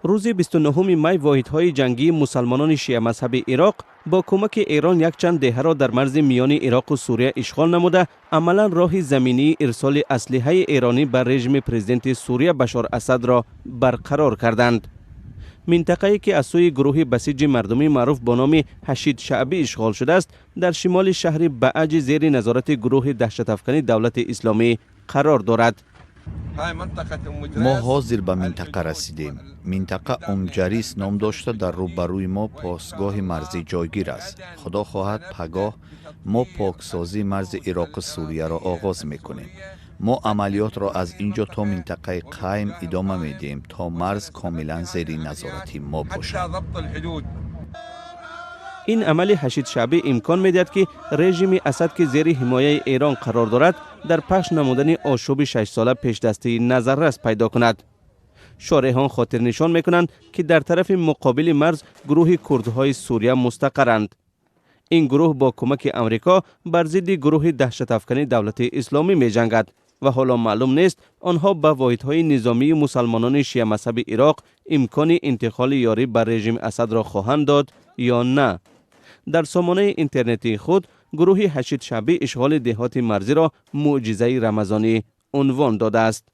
روز 29 می واحدهای جنگی مسلمانان شیامذهبی عراق با کمک ایران یکچند دهرا در مرز میانی عراق و سوریه اشغال نموده عملا راه زمینی ارسال اصلیحه ایرانی بر رژیم پرزیدنت سوریه بشار اسد را برقرار کردند. منطقه‌ای که از سوی گروه بسیج مردمی معروف به نام حشید شعبی اشغال شده است در شمال شهر بعج زیر نظارت گروه دهشت‌افکنی دولت اسلامی قرار دارد. ما حاضر به منطقه رسیدیم. منطقه امجریس نام داشته در روبروی ما پاسگاه مرزی جایگیر است. خدا خواهد پگاه ما پاکسازی مرز عراق سوریه را آغاز میکنیم. ما عملیات را از اینجا تا منطقه قایم ادامه میدیم تا مرز کاملا زیر نظارت ما باشد. این عمل حشید شعبی امکان میدهد که رژیم اسد که زیر حمایه ایران قرار دارد در پخش نمودن آشوب 6 ساله پیش دستی نظررس پیدا کند. شارحان خاطر نشان میکنند که در طرف مقابل مرز گروه کردهای سوریه مستقرند. این گروه با کمک امریکا بر ضد گروه دهشت‌افکنی دولت اسلامی می جنگد و حالا معلوم نیست آنها به واحدهای نظامی مسلمانان شیعه مذهبی عراق امکان انتقال یاری بر رژیم اسد را خواهند داد یا نه. در سامانه اینترنتی خود گروه حشید شعبی اشغال دهات مرزی را معجزه رمضانی عنوان داده است.